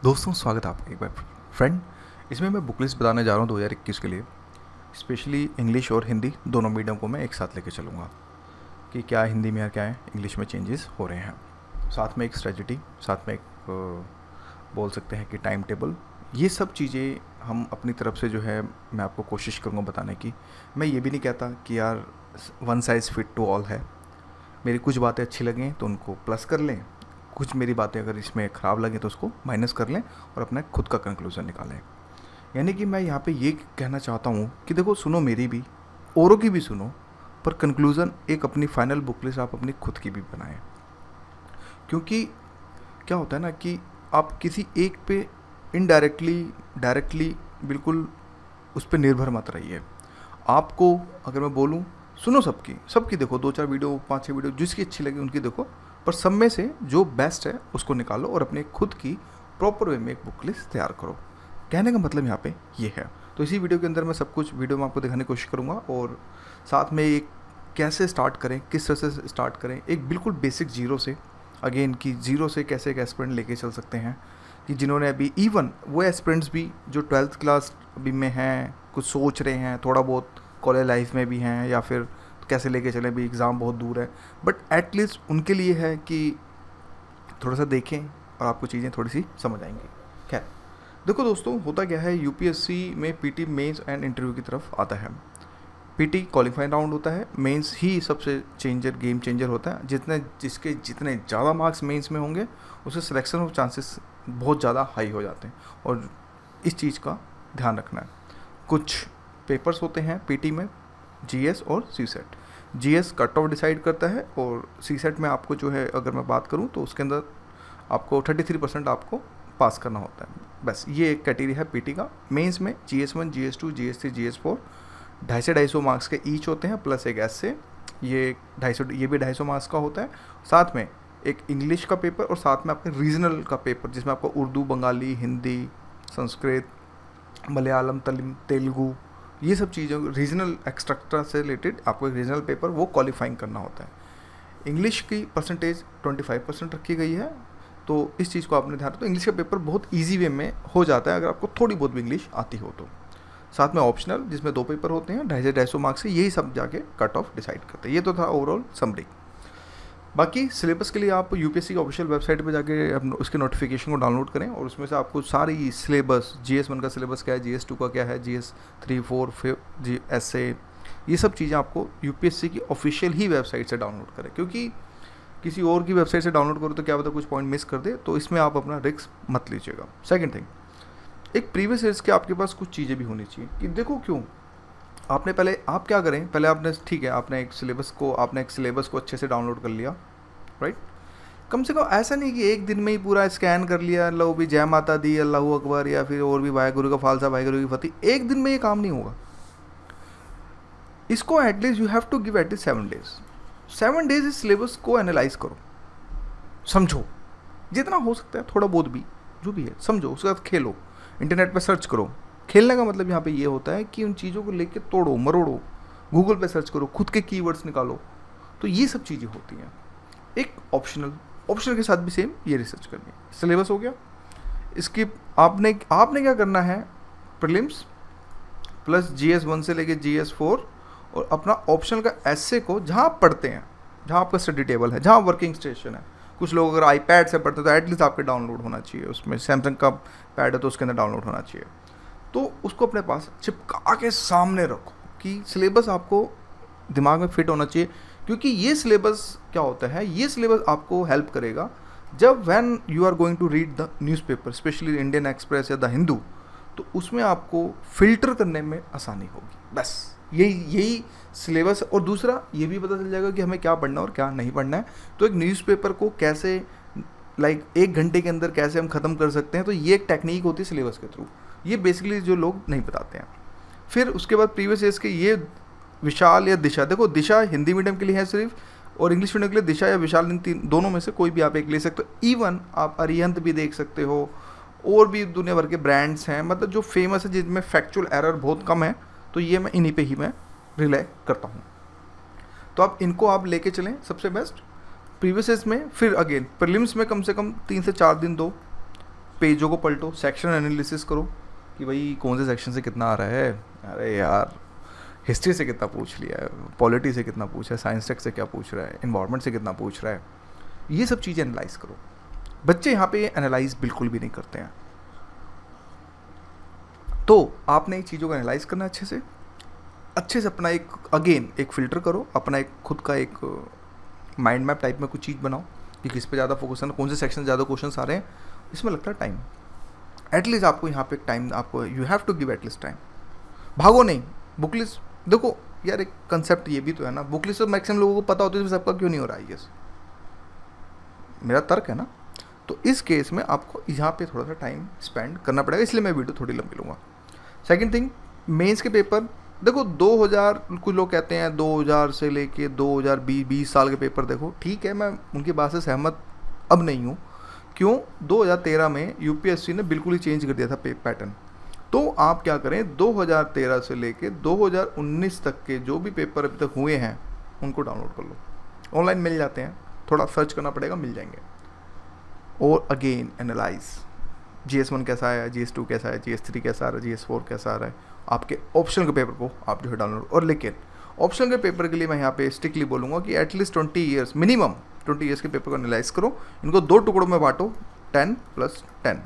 दोस्तों, स्वागत है आपका एक बार फ्रेंड। इसमें मैं बुक लिस्ट बताने जा रहा हूँ 2021 के लिए। स्पेशली इंग्लिश और हिंदी दोनों मीडियम को मैं एक साथ लेके चलूँगा कि क्या हिंदी में या क्या है इंग्लिश में चेंजेस हो रहे हैं। साथ में एक स्ट्रेटजी, साथ में एक बोल सकते हैं कि टाइम टेबल। ये सब चीज़ें हम अपनी तरफ से जो है मैं आपको कोशिश करूँगा बताने की। मैं ये भी नहीं कहता कि यार one size fit to all है। मेरी कुछ बातें अच्छी लगें तो उनको प्लस कर लें, कुछ मेरी बातें अगर इसमें ख़राब लगें तो उसको माइनस कर लें और अपना खुद का कंक्लूज़न निकालें। यानी कि मैं यहाँ पे ये कहना चाहता हूँ कि देखो, सुनो मेरी भी, औरों की भी सुनो, पर कंक्लूज़न एक अपनी फाइनल बुक लिस्ट आप अपनी खुद की भी बनाएं। क्योंकि क्या होता है ना कि आप किसी एक पे इनडायरेक्टली डायरेक्टली बिल्कुल उस पर निर्भर मत रहिए। आपको अगर मैं बोलूँ, सुनो सबकी देखो, 2-4 वीडियो, 5-6 वीडियो, जिसकी अच्छी लगी उनकी देखो, पर सब में से जो बेस्ट है उसको निकालो और अपने खुद की प्रॉपर वे में एक बुक लिस्ट तैयार करो। कहने का मतलब यहाँ पे ये है। तो इसी वीडियो के अंदर मैं सब कुछ वीडियो में आपको दिखाने की कोशिश करूँगा और साथ में एक कैसे स्टार्ट करें, किस तरह से स्टार्ट करें, एक बिल्कुल बेसिक जीरो से, अगेन कि जीरो से कैसे एक एस्पिरेंट लेके चल सकते हैं, कि जिन्होंने अभी इवन वो एस्पिरेंट्स भी जो 12th क्लास अभी में हैं, कुछ सोच रहे हैं, थोड़ा बहुत कॉलेज लाइफ में भी हैं, या फिर कैसे लेके चलें, भी एग्ज़ाम बहुत दूर है, बट एटलीस्ट उनके लिए है कि थोड़ा सा देखें और आपको चीज़ें थोड़ी सी समझ आएंगी। खैर देखो दोस्तों, होता क्या है, यूपीएससी में पीटी, मेंस एंड इंटरव्यू की तरफ आता है। पीटी क्वालिफाइंग राउंड होता है, मेंस ही सबसे गेम चेंजर होता है। जितने ज़्यादा मार्क्स मेंस में होंगे उससे सिलेक्शन ऑफ चांसेस बहुत ज़्यादा हाई हो जाते हैं, और इस चीज़ का ध्यान रखना है। कुछ पेपर्स होते हैं पीटी में, जीएस और CSAT. GS cut off decide करता है, और सीसेट में आपको जो है, अगर मैं बात करूं तो उसके अंदर आपको 33% आपको पास करना होता है। बस ये एक कैटेगरी है पीटी का। मेंस में GS1, GS2, GS3, GS4 250 marks के ईच होते हैं, प्लस एक ऐसे, ये 250, ये भी 250 मार्क्स का होता है। साथ में एक इंग्लिश का पेपर और साथ में आपके रीजनल का पेपर, जिसमें आपको उर्दू, बंगाली, हिंदी, संस्कृत, मलयालम, तेलुगु, ये सब चीज़ों रीजनल एक्स्ट्रा से रिलेटेड आपको एक रीजनल पेपर वो क्वालिफाइंग करना होता है। इंग्लिश की परसेंटेज 25% रखी गई है, तो इस चीज़ को आपने ध्यान रखो। तो इंग्लिश का पेपर बहुत इजी वे में हो जाता है अगर आपको थोड़ी बहुत भी इंग्लिश आती हो तो। साथ में ऑप्शनल, जिसमें 2 पेपर होते हैं, 250 मार्क्स से, यही सब जाके कट ऑफ डिसाइड करते हैं। ये तो था ओवरऑल समरी। बाकी सिलेबस के लिए आप यूपीएससी की ऑफिशियल वेबसाइट पे जाके उसके नोटिफिकेशन को डाउनलोड करें, और उसमें से आपको सारी सिलेबस, GS1 का सिलेबस क्या है, GS2 का क्या है, GS3, 4, 5 ऐसे, ये सब चीज़ें आपको यूपीएससी की ऑफिशियल ही वेबसाइट से डाउनलोड करें। क्योंकि किसी और की वेबसाइट से डाउनलोड करो तो क्या पता कुछ पॉइंट मिस कर दे, तो इसमें आप अपना रिस्क मत लीजिएगा। सेकेंड थिंग, एक प्रीवियस ईयर्स के आपके पास कुछ चीज़ें भी होनी चाहिए, कि देखो क्यों आपने पहले, आप क्या करें, पहले आपने, ठीक है, आपने एक सिलेबस को अच्छे से डाउनलोड कर लिया, राइट। कम से कम ऐसा नहीं कि एक दिन में ही पूरा स्कैन कर लिया, लो भी जय माता दी, अल्लाह अकबर, या फिर और भी वाहेगुरु का फालसा, वाहेगुरु की फतेह, एक दिन में ये काम नहीं होगा। इसको at least you have to give at least 7 days. 7 days इस सिलेबस को एनालाइज करो, समझो जितना हो सकता है, थोड़ा बहुत भी जो भी है समझो, उसके बाद खेलो, इंटरनेट पर सर्च करो। खेलने का मतलब यहाँ पे ये होता है कि उन चीज़ों को लेके तोड़ो मरोड़ो, गूगल पे सर्च करो, खुद के कीवर्ड्स निकालो, तो ये सब चीज़ें होती हैं। एक ऑप्शनल के साथ भी सेम ये रिसर्च करनी है। सिलेबस हो गया, इसकी आपने क्या करना है, प्रीलिम्स प्लस GS1 से लेके GS4, और अपना ऑप्शनल का एसे को जहाँ आप पढ़ते हैं, जहाँ आपका स्टडी टेबल है, जहाँ वर्किंग स्टेशन है, कुछ लोग अगर आईपैड से पढ़ते हैं तो एटलीस्ट आपके डाउनलोड होना चाहिए, उसमें सैमसंग का पैड है तो उसके अंदर डाउनलोड होना चाहिए। तो उसको अपने पास चिपका के सामने रखो, कि सिलेबस आपको दिमाग में फिट होना चाहिए। क्योंकि ये सिलेबस क्या होता है, ये सिलेबस आपको हेल्प करेगा जब when you are going to read the newspaper, specially Indian Express या द हिंदू, तो उसमें आपको फिल्टर करने में आसानी होगी। बस यही सिलेबस। और दूसरा ये भी पता चल जाएगा कि हमें क्या पढ़ना और क्या नहीं पढ़ना है। तो एक न्यूज़पेपर को कैसे 1 घंटे के अंदर कैसे हम ख़त्म कर सकते हैं, तो ये एक टेक्निक होती है सिलेबस के थ्रू। ये बेसिकली जो लोग नहीं बताते हैं। फिर उसके बाद प्रीवियस ईयर्स के ये विशाल या दिशा, देखो दिशा हिंदी मीडियम के लिए है सिर्फ, और इंग्लिश मीडियम के लिए दिशा या विशाल, इन दोनों में से कोई भी आप एक ले सकते हो। इवन आप अरिहंत भी देख सकते हो, और भी दुनिया भर के ब्रांड्स हैं, मतलब जो फेमस है, जिनमें फैक्चुअल एरर बहुत कम है, तो ये मैं इन्हीं पे ही मैं रिले करता हूँ। तो आप इनको आप लेके चलें सबसे बेस्ट प्रीवियस में। फिर अगेन प्रीलिम्स में कम से कम 3 से 4 दिन दो, पेजों को पलटो, सेक्शन एनालिसिस करो कि भाई कौन से सेक्शन से कितना आ रहा है। अरे यार हिस्ट्री से कितना पूछ लिया है, पॉलिटी से कितना पूछा है, साइंस टेक से क्या पूछ रहा है, इन्वायरमेंट से कितना पूछ रहा है, ये सब चीज़ें एनालाइज करो। बच्चे यहाँ पे एनालाइज बिल्कुल भी नहीं करते हैं। तो आपने चीज़ों को एनालाइज करना अच्छे से अपना एक अगेन एक फ़िल्टर करो, अपना एक खुद का एक माइंड मैप टाइप में कुछ चीज़ बनाओ कि किस पे ज़्यादा फोकस करना, कौन से सेक्शन ज़्यादा क्वेश्चन आ रहे हैं। इसमें लगता है टाइम, एटलीस्ट आपको यहाँ पे टाइम, आपको you have to give at least time. भागो नहीं। बुक लिस्ट देखो यार, एक कंसेप्ट ये भी तो है ना, बुक लिस्ट तो मैक्सिमम लोगों को पता होती है, तो सबका क्यों नहीं हो रहा है, यस मेरा तर्क है ना। तो इस केस में आपको यहाँ पे थोड़ा सा टाइम स्पेंड करना पड़ेगा, इसलिए मैं वीडियो थोड़ी लंबी लूँगा। सेकंड थिंग, मेंस के पेपर देखो 2000, कुछ लोग कहते हैं 2000 से लेके 2020 साल के पेपर देखो, ठीक है, मैं उनकी बात से सहमत अब नहीं हूँ। क्यों? 2013 में यूपीएससी ने बिल्कुल ही चेंज कर दिया था पैटर्न। तो आप क्या करें, 2013 से लेके 2019 तक के जो भी पेपर अभी तक हुए हैं उनको डाउनलोड कर लो, ऑनलाइन मिल जाते हैं, थोड़ा सर्च करना पड़ेगा, मिल जाएंगे। और अगेन एनालाइज, GS1 कैसा आया, GS2 कैसा है, GS3 कैसा आ रहा है, GS4 कैसा आ रहा है, आपके ऑप्शनल के पेपर को आप जो है डाउनलोड। और लेकिन ऑप्शनल के पेपर के लिए मैं यहाँ पे स्ट्रिक्टली बोलूँगा कि एटलीस्ट 20 ईयर्स, मिनिमम 20 ईयर्स के पेपर को एनालाइज करो, इनको 2 टुकड़ों में बांटो, 10 + 10,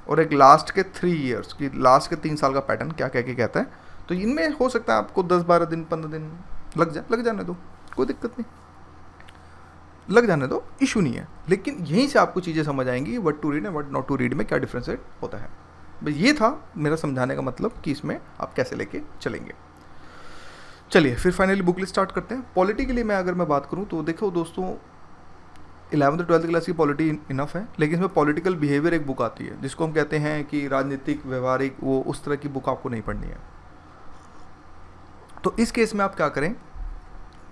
और एक लास्ट के 3 ईयर्स की, लास्ट के 3 साल का पैटर्न क्या कह के कहता है। तो इनमें हो सकता है आपको 10-12 दिन 15 दिन लग जाने दो, कोई दिक्कत नहीं, लग जाने दो, इशू नहीं है। लेकिन यहीं से आपको चीज़ें समझ आएंगी, what to read and what not to read में क्या डिफरेंशिएट होता है। बस ये था मेरा समझाने का मतलब कि इसमें आप कैसे लेके चलेंगे। चलिए फिर फाइनली बुक लिस्ट स्टार्ट करते हैं। पॉलिटी के लिए अगर मैं बात करूँ तो देखो दोस्तों, 11th और 12th क्लास की पॉलिटी इनफ है, लेकिन इसमें पॉलिटिकल बिहेवियर एक बुक आती है जिसको हम कहते हैं कि राजनीतिक व्यवहारिक, वो उस तरह की बुक आपको नहीं पढ़नी है। तो इस केस में आप क्या करें,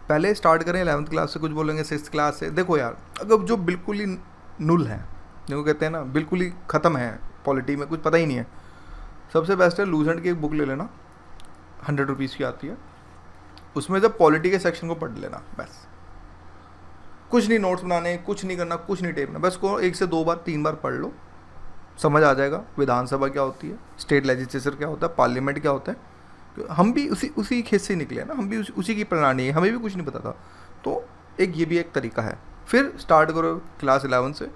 पहले स्टार्ट करें 11th क्लास से, कुछ बोलेंगे 6th क्लास से। देखो यार, अगर जो बिल्कुल ही नुल है, जिनको कहते हैं ना बिल्कुल ही ख़त्म है, पॉलिटी में कुछ पता ही नहीं है, सबसे बेस्ट है लूसेंट की एक बुक ले लेना, 100 रुपीज़ की आती है, उसमें जब पॉलिटी के सेक्शन को पढ़ लेना, बस कुछ नहीं नोट्स बनाने, कुछ नहीं करना, कुछ नहीं टेपना, बस को 1 से 2 बार 3 बार पढ़ लो, समझ आ जाएगा विधानसभा क्या होती है, स्टेट लेजिस्लेचर क्या होता है, पार्लियामेंट क्या होता है। हम भी उसी खेत से निकले ना, हम भी उसी की प्रणाली है, हमें भी कुछ नहीं पता था। तो एक ये भी एक तरीका है। फिर स्टार्ट करो क्लास 11 से,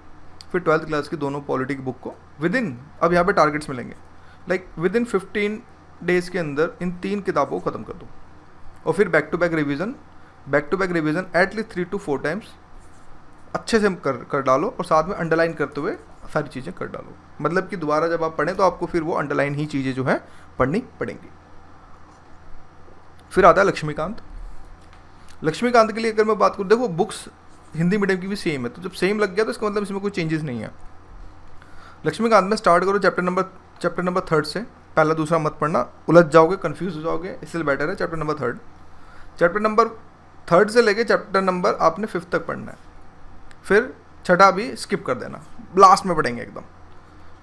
फिर 12th क्लास की दोनों पॉलिटिक बुक को विदिन, अब यहाँ पे टारगेट्स मिलेंगे, लाइक विदिन 15 डेज़ के अंदर इन 3 किताबों को ख़त्म कर दो। और फिर back to back revision at least 3 to 4 times अच्छे से कर डालो, और साथ में अंडरलाइन करते हुए सारी चीज़ें कर डालो। मतलब कि दोबारा जब आप पढ़ें तो आपको फिर वो अंडरलाइन ही चीज़ें जो है पढ़नी पड़ेंगी। फिर आता है लक्ष्मीकांत के लिए अगर मैं बात करूँ, देखो बुक्स हिंदी मीडियम की भी सेम है, तो जब सेम लग गया तो इसका मतलब इसमें कोई चेंजेस नहीं है। लक्ष्मीकांत में स्टार्ट करो चैप्टर नंबर 3 से, पहला दूसरा मत पढ़ना, उलझ जाओगे, कंफ्यूज हो जाओगे, इसलिए बेटर है चैप्टर नंबर 3 से लेके चैप्टर नंबर आपने 5 तक पढ़ना है। फिर छठा भी स्किप कर देना, लास्ट में पढ़ेंगे एकदम।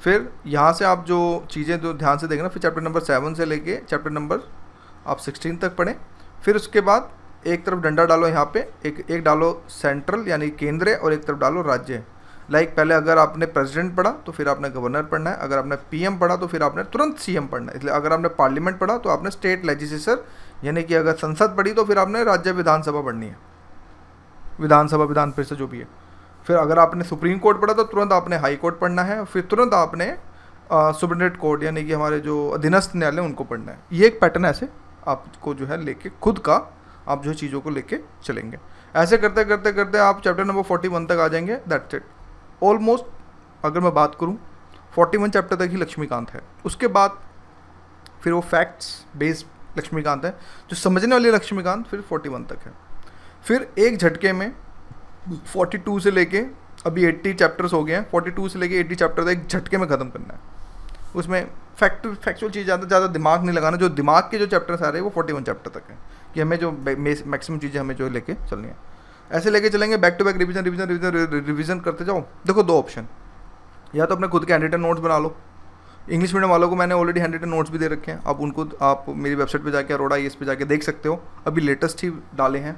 फिर यहाँ से आप जो चीज़ें जो ध्यान से देखना, फिर चैप्टर नंबर 7 से लेके चैप्टर नंबर आप 16 तक पढ़ें। फिर उसके बाद एक तरफ डंडा डालो, यहाँ पे एक डालो सेंट्रल यानी केंद्र, और एक तरफ डालो राज्य। लाइक पहले अगर आपने प्रेसिडेंट पढ़ा तो फिर आपने गवर्नर पढ़ना है, अगर आपने पीएम पढ़ा तो फिर आपने तुरंत सीएम पढ़ना है। इसलिए अगर आपने पार्लियामेंट पढ़ा तो आपने स्टेट लेजिस्लेचर यानी कि अगर संसद पढ़ी तो फिर आपने राज्य विधानसभा पढ़नी है, विधान परिषद जो भी है। फिर अगर आपने सुप्रीम कोर्ट पढ़ा तो तुरंत आपने हाई कोर्ट पढ़ना है, फिर तुरंत आपने सुप्रीम कोर्ट यानी कि हमारे जो अधीनस्थ न्यायालय उनको पढ़ना है। ये एक पैटर्न ऐसे आपको जो है लेके खुद का आप जो चीज़ों को लेके चलेंगे। ऐसे करते करते करते आप चैप्टर नंबर 41 तक आ जाएंगे, दैट्स इट। ऑलमोस्ट अगर मैं बात करूं 41 चैप्टर तक ही लक्ष्मीकांत है। उसके बाद फिर वो फैक्ट्स बेस्ड लक्ष्मीकांत है, जो समझने वाली लक्ष्मीकांत फिर 41 तक है। फिर एक झटके में 42 से लेके अभी 80 चैप्टर्स हो गए हैं, 42 से लेके 80 चैप्टर तक एक झटके में ख़त्म करना है। उसमें फैक्चुअल चीज़ ज़्यादा दिमाग नहीं लगाना, जो दिमाग के जो चैप्टर्स आ रहे हैं वो 41 चैप्टर तक है कि हमें जो मैक्सिमम चीज़ें हमें जो लेके चलनी है। ऐसे लेके चलेंगे, बैक टू बैक रिवीजन करते जाओ। देखो 2 ऑप्शन, या तो अपने खुद के हैंड रिटन नोट्स बना लो। इंग्लिश मीडियम वालों को मैंने ऑलरेडी हैंड रिटन नोट्स भी दे रखे हैं, आप उनको मेरी वेबसाइट पे जाके अरोड़ा IAS पे जाके देख सकते हो, अभी लेटेस्ट ही डाले हैं।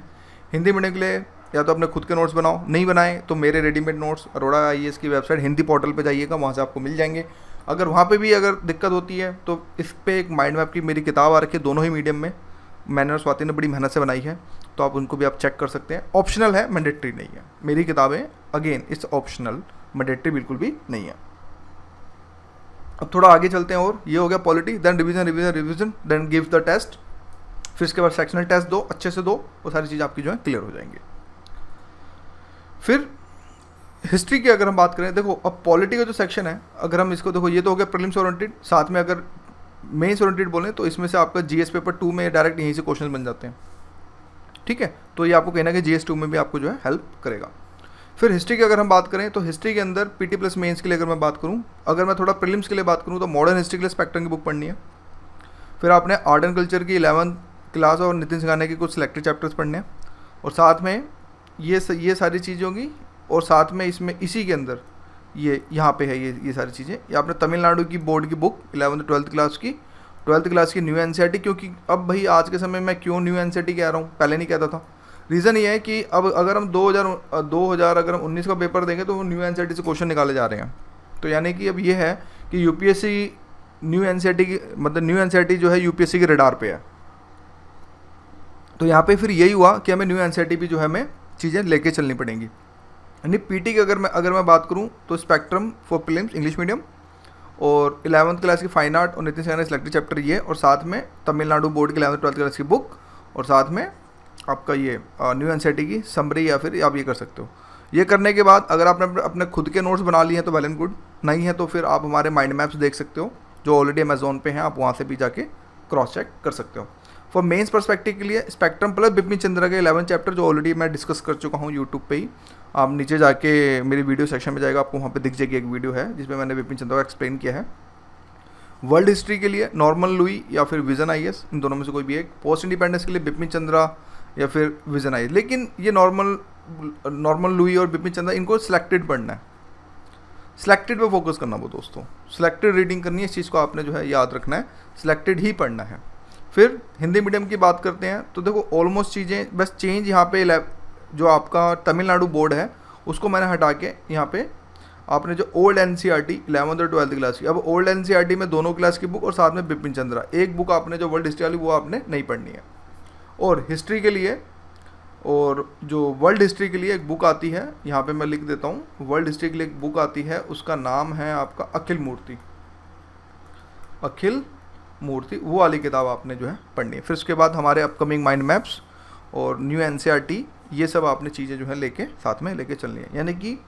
हिंदी मीडियम के लिए या तो अपने खुद के नोट्स बनाओ, नहीं बनाए तो मेरे रेडीमेड नोट्स अरोड़ा IAS की वेबसाइट हिंदी पोर्टल पे जाइएगा, वहाँ से आपको मिल जाएंगे। अगर वहाँ पे भी अगर दिक्कत होती है तो इस पे एक माइंड मैप की मेरी किताब आ रखी है, दोनों ही मीडियम में, मैंने और स्वाति ने बड़ी मेहनत से बनाई है, तो आप उनको भी आप चेक कर सकते हैं। ऑप्शनल है, मैंडेटरी नहीं है। मेरी किताबें अगेन इट्स ऑप्शनल, मैंडेटरी बिल्कुल भी नहीं है। अब थोड़ा आगे चलते हैं, और ये हो गया polity, then revision revision revision, then give the test, फिर इसके बाद सेक्शनल टेस्ट दो, अच्छे से दो, वो सारी चीज़ आपकी जो है क्लियर हो जाएंगी। फिर हिस्ट्री की अगर हम बात करें, देखो अब पॉलिटी का जो सेक्शन है, अगर हम इसको देखो, ये तो हो गया प्रीलिम्स ओरिएंटेड, साथ में अगर मेंस ओरिएंटेड बोलें तो इसमें से आपका GS पेपर 2 में डायरेक्ट यहीं से क्वेश्चन बन जाते हैं, ठीक है। तो ये आपको कहना है कि GS 2 में भी आपको जो है हेल्प करेगा। फिर हिस्ट्री की अगर हम बात करें तो हिस्ट्री के अंदर PT प्लस मेंस के लिए अगर मैं बात करूं, अगर मैं थोड़ा प्रीलिम्स के लिए बात करूं तो मॉडर्न हिस्ट्री के लिए स्पेक्ट्रम की बुक पढ़नी है। फिर आपने आर्ट एंड कल्चर की 11th क्लास और नितिन सिंघानिया के कुछ सिलेक्टेड चैप्टर्स पढ़ने हैं, और साथ में ये सारी चीज़ें होंगी, और साथ में इसमें इसी के अंदर ये यहाँ पे है ये सारी चीज़ें। ये आपने तमिलनाडु की बोर्ड की बुक 11th 12th क्लास की न्यू NCERT, क्योंकि अब भाई आज के समय में क्यों न्यू NCERT कह रहा हूँ, पहले नहीं कहता था। रीज़न ये है कि अब अगर हम 2000 अगर हम 19 का पेपर देंगे तो वो न्यू NCERT से क्वेश्चन निकाले जा रहे हैं। तो यानी कि अब ये है कि UPSC न्यू NCERT की, मतलब न्यू NCERT जो है UPSC के रडार पे है। तो यहाँ पे फिर यही हुआ कि हमें न्यू NCERT भी जो है हमें चीज़ें लेके चलनी पड़ेंगी। यानी PT की अगर मैं बात करूँ तो spectrum for prelims English medium, और 11th क्लास की फाइन आर्ट और नितिन सिंघानिया सिलेक्टेड चैप्टर ये, और साथ में तमिलनाडु बोर्ड की 11th 12th क्लास की बुक, और साथ में आपका ये न्यू NCERT की समरी, या फिर आप ये कर सकते हो। ये करने के बाद अगर आपने अपने खुद के नोट्स बना लिए हैं तो वेल एंड गुड, नहीं है तो फिर आप हमारे माइंड मैप्स देख सकते हो जो ऑलरेडी अमेजोन पे हैं, आप वहाँ से भी जाके क्रॉस चेक कर सकते हो। फॉर मेंस पर्सपेक्टिव के लिए स्पेक्ट्रम प्लस बिपिन चंद्रा के 11 चैप्टर जो ऑलरेडी मैं डिस्कस कर चुका हूँ यूट्यूब पे ही, आप नीचे जाके मेरी वीडियो सेक्शन में जाएगा, आपको वहाँ पे दिख जाएगी एक वीडियो है जिसमें मैंने बिपिन चंद्रा को एक्सप्लेन किया है। वर्ल्ड हिस्ट्री के लिए नॉर्मल लुई या फिर विजन IAS, इन दोनों में से कोई भी एक। पोस्ट इंडिपेंडेंस के लिए बिपिन चंद्रा या फिर विजन IAS, लेकिन ये नॉर्मल लुई और बिपिन चंद्रा इनको सिलेक्टेड पढ़ना है, सिलेक्टेड पे फोकस करना वो दोस्तों, सिलेक्टेड रीडिंग करनी है, इस चीज़ को आपने जो है याद रखना है, सिलेक्टेड ही पढ़ना है। फिर हिंदी मीडियम की बात करते हैं तो देखो ऑलमोस्ट चीज़ें बस चेंज यहाँ पे जो आपका तमिलनाडु बोर्ड है उसको मैंने हटा के यहाँ पे आपने जो ओल्ड NCERT 11th और 12th क्लास की, अब ओल्ड NCERT में दोनों क्लास की बुक और साथ में बिपिन चंद्रा एक बुक आपने जो वर्ल्ड हिस्ट्री वाली वो आपने नहीं पढ़नी है। और हिस्ट्री के लिए, और जो वर्ल्ड हिस्ट्री के लिए एक बुक आती है, यहाँ पे मैं लिख देता हूँ, वर्ल्ड हिस्ट्री के लिए एक बुक आती है, उसका नाम है आपका अखिल मूर्ति, वो वाली किताब आपने जो है पढ़नी है। फिर उसके बाद हमारे अपकमिंग माइंड मैप्स और न्यू NCERT, ये सब आपने चीज़ें जो है लेके साथ में लेके चलनी है। यानी कि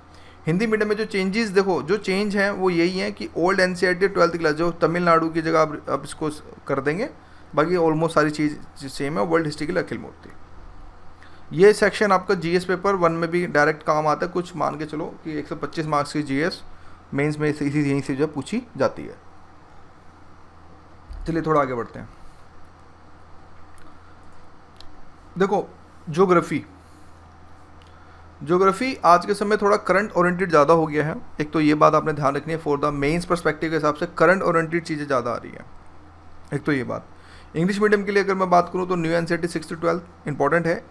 हिंदी मीडियम में जो चेंजेस, देखो जो चेंज हैं वो यही है कि ओल्ड NCERT 12th क्लास जो तमिलनाडु की जगह आप इसको कर देंगे, बाकी ऑलमोस्ट सारी चीज़ सेम है। वर्ल्ड हिस्ट्री के लिए अखिल मूर्ति, ये सेक्शन आपका GS पेपर 1 में भी डायरेक्ट काम आता है, कुछ मान के चलो कि 125 मार्क्स की GS मेंस में यहीं से जो है पूछी जाती है। चलिए थोड़ा आगे बढ़ते हैं। देखो ज्योग्राफी आज के समय थोड़ा करंट ओरिएंटेड ज़्यादा हो गया है, एक तो ये बात आपने ध्यान रखनी है, फॉर द मेंस पर्सपेक्टिव के हिसाब से करंट ओरिएंटेड चीज़ें ज़्यादा आ रही है, एक तो ये बात। इंग्लिश मीडियम के लिए अगर मैं बात करूँ तो न्यू NCERT 6 to 12 इंपॉर्टेंट है,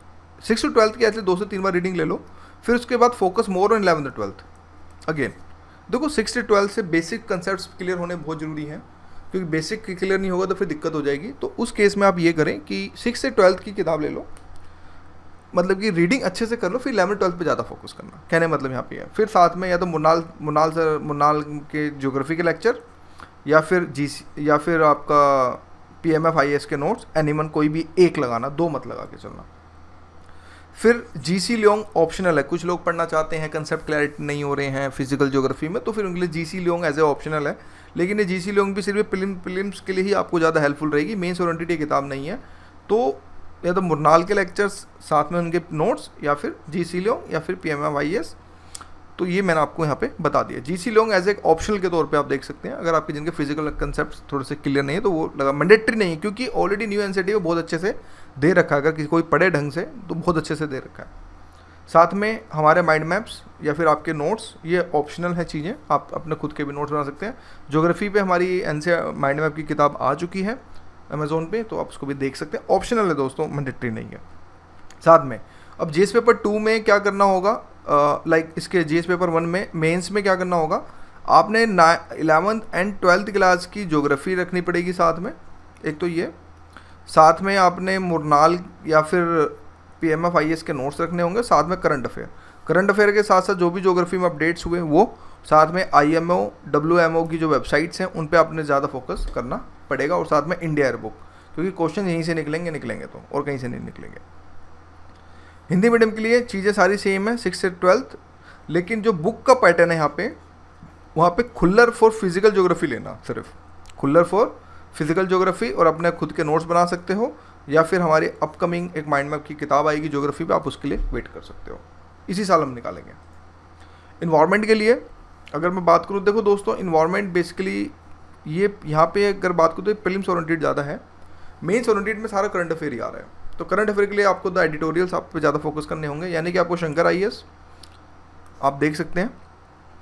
6 to 12 की ऐसे 2 से 3 बार रीडिंग ले लो, फिर उसके बाद फोकस मोर ऑन 11th और 12th। अगेन देखो 6 से 12 से बेसिक कंसेप्ट क्लियर होने बहुत ज़रूरी है, क्योंकि बेसिक क्लियर नहीं होगा तो फिर दिक्कत हो जाएगी। तो उस केस में आप ये करें कि 6 से 12 की किताब ले लो, मतलब कि रीडिंग अच्छे से कर लो, फिर 11th 12th पे ज़्यादा फोकस करना, कहने मतलब यहाँ पे है। फिर साथ में या तो मुनाल के ज्योग्राफी के लेक्चर, या फिर या फिर आपका PMF IAS के नोट्स, एनिमल कोई भी एक लगाना, 2 मत लगा के चलना। फिर GC लियोंग ऑप्शनल है, कुछ लोग पढ़ना चाहते हैं, कंसेप्ट क्लैरिटी नहीं हो रहे हैं फिजिकल ज्योग्राफी में, तो फिर उनके लिए GC Leong as a optional है, लेकिन ये GC लियोंग भी सिर्फ प्रीलिम्स के लिए ही आपको ज़्यादा हेल्पफुल रहेगी, मेंस ओरिएंटेड ये किताब नहीं है। तो या तो मुरनाल के लेक्चर्स साथ में उनके नोट्स, या फिर GC लियोंग या फिर PMF IAS, तो ये मैंने आपको यहाँ पे बता दिया। GC लियोंग एज एक ऑप्शनल के तौर पे आप देख सकते हैं, अगर आपके जिनके फिजिकल कंसेप्ट थोड़े से क्लियर नहीं है तो वो लगा, मैंडेटरी नहीं है, क्योंकि ऑलरेडी न्यू NCERT में बहुत अच्छे से दे रखा है, अगर किसी कोई पढ़े ढंग से तो बहुत अच्छे से दे रखा है। साथ में हमारे माइंड मैप्स या फिर आपके नोट्स, ये ऑप्शनल है चीज़ें, आप अपने खुद के भी नोट्स बना सकते हैं। ज्योग्राफी पे हमारी NCERT माइंड मैप की किताब आ चुकी है अमेजोन पे, तो आप उसको भी देख सकते हैं, ऑप्शनल है दोस्तों, मैंडेटरी नहीं है। साथ में अब जीएस पेपर 2 में क्या करना होगा, लाइक इसके जीएस पेपर 1 में मेंस में क्या करना होगा, आपने 11th एंड 12th क्लास की ज्योग्राफी रखनी पड़ेगी साथ में, एक तो ये, साथ में आपने मुरनाल या फिर PMFIS के नोट्स रखने होंगे, साथ में करंट अफेयर के साथ साथ जो भी ज्योग्राफी में अपडेट्स हुए वो, साथ में IMO WMO की जो वेबसाइट्स हैं उन पे आपने ज़्यादा फोकस करना पड़ेगा, और साथ में इंडिया एयर बुक, क्योंकि क्वेश्चन यहीं से निकलेंगे तो, और कहीं से नहीं निकलेंगे। हिंदी मीडियम के लिए चीज़ें सारी सेम है 6 से 12th, लेकिन जो बुक का पैटर्न है यहाँ पे, वहाँ पे खुल्लर फॉर फिजिकल ज्योग्राफी लेना, सिर्फ खुल्लर फॉर फिजिकल ज्योग्राफी, और अपने खुद के नोट्स बना सकते हो, या फिर हमारी अपकमिंग एक माइंड मैप की किताब आएगी ज्योग्राफी पे, आप उसके लिए वेट कर सकते हो, इसी साल हम निकालेंगे। इन्वायरमेंट के लिए अगर मैं बात करूँ, देखो दोस्तों इन्वायरमेंट बेसिकली ये यहाँ पे अगर बात करूँ तो प्रीलिम्स ओरिएंटेड ज़्यादा है, मेंस ओरिएंटेड में सारा करंट अफेयर ही आ रहा है। तो करंट अफेयर के लिए आपको द एडिटोरियल्स आप पे ज़्यादा फोकस करने होंगे, यानी कि आपको शंकर IAS आप देख सकते हैं,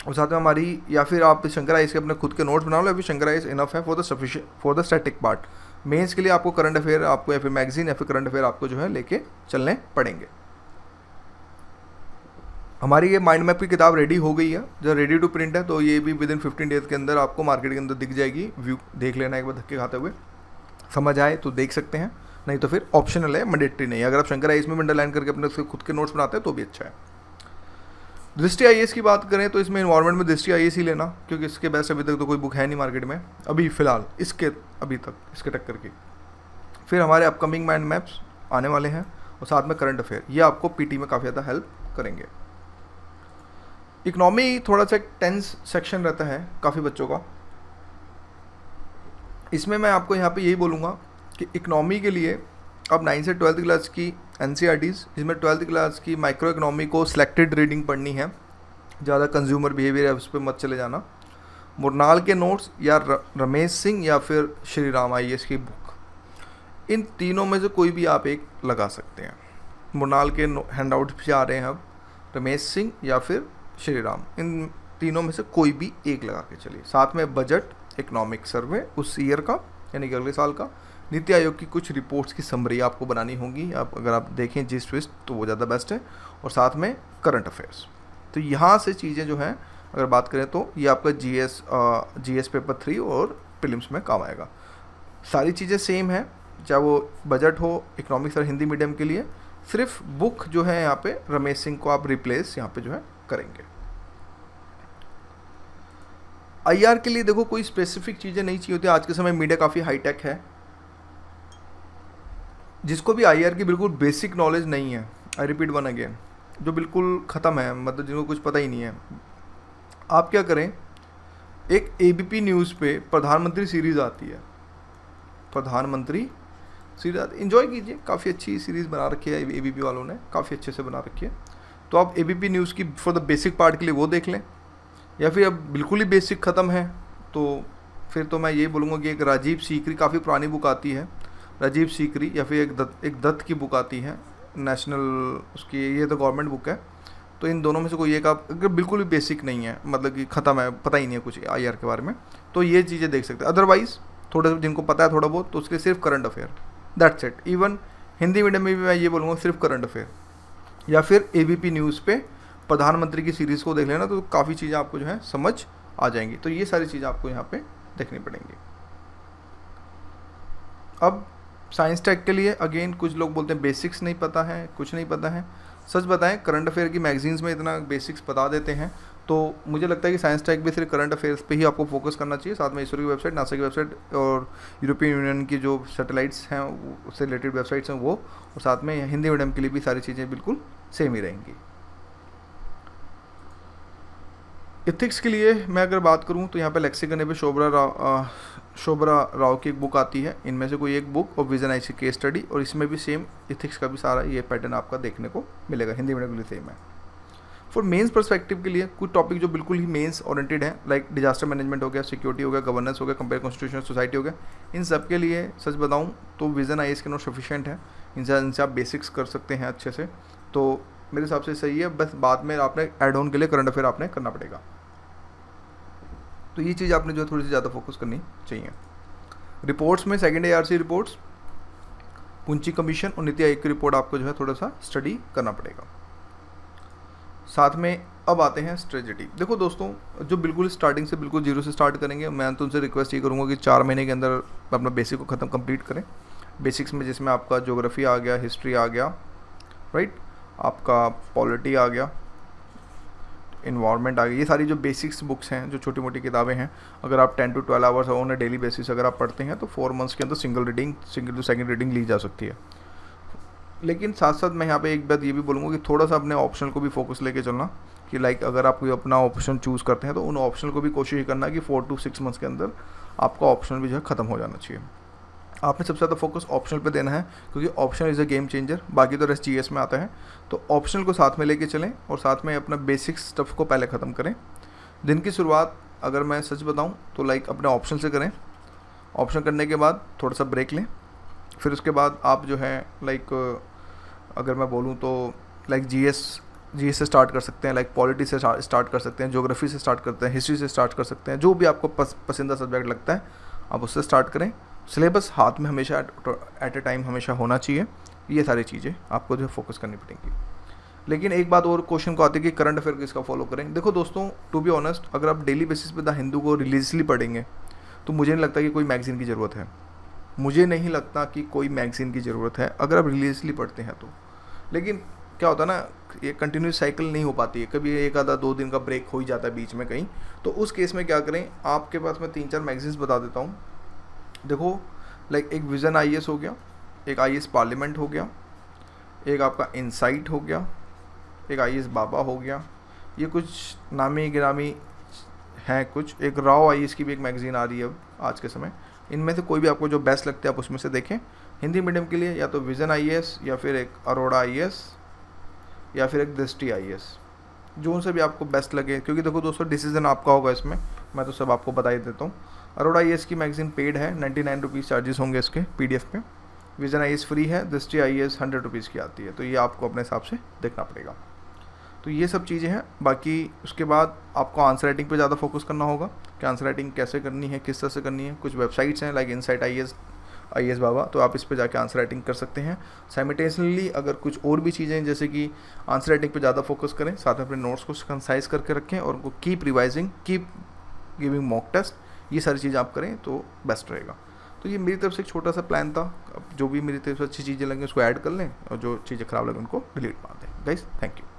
और साथ में हमारी, या फिर आप शंकर IAS के अपने खुद के नोट्स बना लो, या फिर शंकर IAS इनफ है for the static part. Mains के लिए आपको करंट अफेयर आपको या फिर मैगजीन या फिर करंट अफेयर आपको जो है लेके चलने पड़ेंगे। हमारी ये माइंड मैप की किताब रेडी हो गई है, जो रेडी टू प्रिंट है, तो ये भी विद इन 15 डेज के अंदर आपको मार्केट के अंदर दिख जाएगी। व्यू देख लेना एक बार धक्के खाते हुए, समझ आए तो देख सकते हैं, नहीं तो फिर ऑप्शनल है, मैंडेटरी नहीं है। अगर आप शंकर IAS में अंडरलाइन करके अपने उसके खुद के नोट्स बनाते हैं तो भी अच्छा है। दृष्टि IAS की बात करें तो इसमें इन्वायरमेंट में दृष्टि IAS ही लेना, क्योंकि इसके बेस्ट अभी तक तो कोई बुक है नहीं मार्केट में अभी फ़िलहाल, इसके अभी तक इसके टक्कर की। फिर हमारे अपकमिंग माइंड मैप्स आने वाले हैं, और साथ में करंट अफेयर, ये आपको PT में काफ़ी ज़्यादा हेल्प करेंगे। इकोनॉमी थोड़ा सा एक टेंस सेक्शन रहता है काफ़ी बच्चों का, इसमें मैं आपको यहाँ पे यही बोलूँगा कि इकोनॉमी के लिए अब 9 से 12th क्लास की NCERTs, इसमें 12th क्लास की माइक्रो इकोनॉमी को सिलेक्टेड रीडिंग पढ़नी है, ज़्यादा कंज्यूमर बिहेवियर है उस पर मत चले जाना। मुरनाल के नोट्स या रमेश सिंह या फिर श्री राम IAS की बुक, इन तीनों में से कोई भी आप एक लगा सकते हैं। मुरनाल के हैंडआउट भी आ रहे हैं अब, रमेश सिंह या फिर श्री राम, इन तीनों में से कोई भी एक लगा के चलिए। साथ में बजट इकोनॉमिक सर्वे उस ईयर का, यानी कि अगले साल का, नीति आयोग की कुछ रिपोर्ट्स की समरी आपको बनानी होगी, आप अगर आप देखें जिस ट्विस्ट तो वो ज़्यादा बेस्ट है, और साथ में करंट अफेयर्स। तो यहाँ से चीज़ें जो हैं अगर बात करें तो ये आपका GS पेपर 3 और प्रीलिम्स में काम आएगा। सारी चीज़ें सेम है, चाहे वो बजट हो, इकोनॉमिक्स और हिंदी मीडियम के लिए, सिर्फ बुक जो है यहाँ पे रमेश सिंह को आप रिप्लेस यहाँ पे जो है करेंगे। IR के लिए देखो कोई स्पेसिफिक चीज़ें नहीं चाहिए होती, आज के समय मीडिया काफ़ी हाईटेक है, जिसको भी IR की बिल्कुल बेसिक नॉलेज नहीं है, आई रिपीट वन अगेन, जो बिल्कुल ख़त्म है, मतलब जिनको कुछ पता ही नहीं है, आप क्या करें, एक ABP न्यूज़ पे प्रधानमंत्री सीरीज़ आती है, प्रधानमंत्री सीरीज इन्जॉय कीजिए, काफ़ी अच्छी सीरीज़ बना रखी है ABP वालों ने, काफ़ी अच्छे से बना रखी है। तो आप ABP न्यूज़ की फॉर द बेसिक पार्ट के लिए वो देख लें, या फिर अब बिल्कुल ही बेसिक ख़त्म है तो फिर तो मैं ये बोलूँगा कि एक राजीव सीकरी, काफ़ी पुरानी बुक आती है राजीव सीकरी, या फिर एक दत्त की बुक आती है नेशनल, उसकी ये तो गवर्नमेंट बुक है। तो इन दोनों में से कोई एक आप, अगर बिल्कुल भी बेसिक नहीं है, मतलब कि ख़त्म है, पता ही नहीं है कुछ IR के बारे में, तो ये चीज़ें देख सकते हैं। अदरवाइज़ थोड़ा जिनको पता है थोड़ा बहुत, तो उसके सिर्फ current affair, that's it. Even Hindi medium में भी मैं ये बोलूँगा सिर्फ करंट अफेयर, या फिर ABP न्यूज़ पे प्रधानमंत्री की सीरीज़ को देख लेना, तो काफ़ी चीज़ें आपको जो है समझ आ जाएंगी। तो ये सारी चीज़ें आपको यहाँ पे देखनी पड़ेंगी। अब साइंस टेक के लिए अगेन कुछ लोग बोलते हैं बेसिक्स नहीं पता है, कुछ नहीं पता है। सच बताएं, करंट अफेयर की मैगजीन्स में इतना बेसिक्स बता देते हैं, तो मुझे लगता है कि साइंस टेक भी सिर्फ करंट अफेयर्स पे ही आपको फोकस करना चाहिए। साथ में इसरो की वेबसाइट, नासा की वेबसाइट और यूरोपियन यूनियन की जो सैटेलाइट्स हैं उससे रिलेटेड वेबसाइट्स हैं वो, और साथ में हिंदी मीडियम के लिए भी सारी चीज़ें बिल्कुल सेम ही रहेंगी। इथिक्स के लिए मैं अगर बात करूं तो यहाँ पे लेक्सिकन पे शोभरा राव की एक बुक आती है, इनमें से कोई एक बुक, और विजन IC केस स्टडी, और इसमें भी सेम इथिक्स का भी सारा ये पैटर्न आपका देखने को मिलेगा, हिंदी मीडियम के लिए सेम है। फॉर मेंस पर्सपेक्टिव के लिए कुछ टॉपिक जो बिल्कुल ही मेंस ओरिएंटेड है, लाइक डिजास्टर मैनेजमेंट हो गया, सिक्योरिटी हो गया, गवर्नेंस हो गया, कंपेयर कॉन्स्टिट्यूशनल सोसाइटी हो गया, इन सब के लिए सच बताऊँ तो विजन IS के नोट सफिशिएंट है, इनसे आप बेसिक्स कर सकते हैं अच्छे से, तो मेरे हिसाब से सही है। बस बाद में आपने एड ऑन के लिए करंट अफेयर आपने करना पड़ेगा, तो ये चीज़ आपने जो थोड़ी सी ज़्यादा फोकस करनी चाहिए। रिपोर्ट्स में सेकेंड ARC रिपोर्ट्स पुंची कमीशन और नीति आयोग की रिपोर्ट आपको जो है थोड़ा सा स्टडी करना पड़ेगा। साथ में अब आते हैं स्ट्रेटजी। देखो दोस्तों, जो बिल्कुल स्टार्टिंग से बिल्कुल जीरो से स्टार्ट करेंगे, मैं तो उनसे रिक्वेस्ट ये करूँगा कि 4 महीने के अंदर अपना बेसिक को ख़त्म कंप्लीट करें। बेसिक्स में जिसमें आपका ज्योग्राफी आ गया, हिस्ट्री आ गया, राइट, आपका पॉलिटी आ गया, इन्वायरमेंट आ गया, ये सारी जो बेसिक्स बुक्स हैं, जो छोटी मोटी किताबें हैं, अगर आप 10 to 12 hours on a daily basis अगर आप पढ़ते हैं तो 4 मंथ्स के अंदर सिंगल टू सेकंड रीडिंग ली जा सकती है। लेकिन साथ साथ मैं यहाँ पे एक बात ये भी बोलूँगा कि थोड़ा सा अपने ऑप्शनल को भी फोकस लेके चलना, कि लाइक अगर आप कोई अपना ऑप्शन चूज़ करते हैं तो उन ऑप्शनल को भी कोशिश करना कि 4 to 6 मंथ्स के अंदर आपका ऑप्शनल भी जो है ख़त्म हो जाना चाहिए। आपने सबसे ज़्यादा फोकस ऑप्शनल पे देना है, क्योंकि optional is a game changer. बाकी तो रेस्ट जीएस में आता है, तो ऑप्शनल को साथ में लेके चलें और साथ में अपना बेसिक स्टफ को पहले ख़त्म करें। दिन की शुरुआत अगर मैं सच बताऊं तो लाइक अपने ऑप्शन से करें। ऑप्शन करने के बाद थोड़ा सा ब्रेक लें, फिर उसके बाद आप जो है लाइक अगर मैं बोलूँ तो लाइक जीएस से स्टार्ट कर सकते हैं, लाइक पॉलिटी से स्टार्ट कर सकते हैं, ज्योग्राफी से स्टार्ट करते हैं, हिस्ट्री से स्टार्ट कर सकते हैं, जो भी आपको पसंदीदा सब्जेक्ट लगता है आप उससे स्टार्ट करें। सिलेबस हाथ में हमेशा एट ए टाइम हमेशा होना चाहिए। ये सारी चीज़ें आपको जो है फोकस करनी पड़ेंगी। लेकिन एक बात और क्वेश्चन को आती है कि करंट अफेयर किसका फॉलो करें। देखो दोस्तों, टू बी ऑनेस्ट, अगर आप डेली बेसिस पे द हिंदू को रिलीजियसली पढ़ेंगे तो मुझे नहीं लगता कि कोई मैगज़ीन की ज़रूरत है। मुझे नहीं लगता कि कोई मैगज़ीन की ज़रूरत है अगर आप रिलीजियसली पढ़ते हैं तो। लेकिन क्या होता है ना, ये कंटिन्यूस साइकिल नहीं हो पाती है, कभी एक आधा 2 दिन का ब्रेक हो ही जाता है बीच में कहीं। तो उस केस में क्या करें, आपके पास मैं 3-4 मैगज़ीन्स बता देता हूँ। देखो, लाइक एक विज़न आईएएस हो गया, एक आईएएस पार्लियामेंट हो गया, एक आपका इनसाइट हो गया, एक आईएएस बाबा हो गया। ये कुछ नामी गिरामी हैं कुछ। एक राव आईएएस की भी एक मैगज़ीन आ रही है अब आज के समय। इनमें से कोई भी आपको जो बेस्ट लगता है आप उसमें से देखें। हिंदी मीडियम के लिए या तो विज़न आईएएस या फिर एक अरोड़ा आईएएस या फिर एक दृष्टि आईएएस, जो उनसे भी आपको बेस्ट लगे। क्योंकि देखो दोस्तों, डिसीजन आपका होगा इसमें, मैं तो सब आपको बता ही देता हूँ। अरोड़ा आईएएस की मैगज़ीन पेड है, 99 रुपीज़ चार्जेस होंगे इसके पीडीएफ पे। विज़न आईएएस फ्री है, दृष्टि आईएएस 100 रुपीज़ की आती है। तो ये आपको अपने हिसाब से देखना पड़ेगा। तो ये सब चीज़ें हैं। बाकी उसके बाद आपको आंसर राइटिंग पे ज़्यादा फोकस करना होगा कि आंसर राइटिंग कैसे करनी है, किस तरह से करनी है। कुछ वेबसाइट्स हैं लाइक इनसाइट आईएएस बाबा, तो आप इस पे जाके आंसर राइटिंग कर सकते हैं। साइमल्टेनियसली अगर कुछ और भी चीज़ें जैसे कि आंसर राइटिंग पे ज़्यादा फोकस करें, साथ में अपने नोट्स को कंसाइज करके रखें और उनको keep revising, keep giving mock test, ये सारी चीज़ें आप करें तो बेस्ट रहेगा। तो ये मेरी तरफ से एक छोटा सा प्लान था। अब जो भी मेरी तरफ से अच्छी चीज़ें लगे उसको ऐड कर लें और जो चीज़ें ख़राब लगे उनको डिलीट मार दें। Guys, thank you.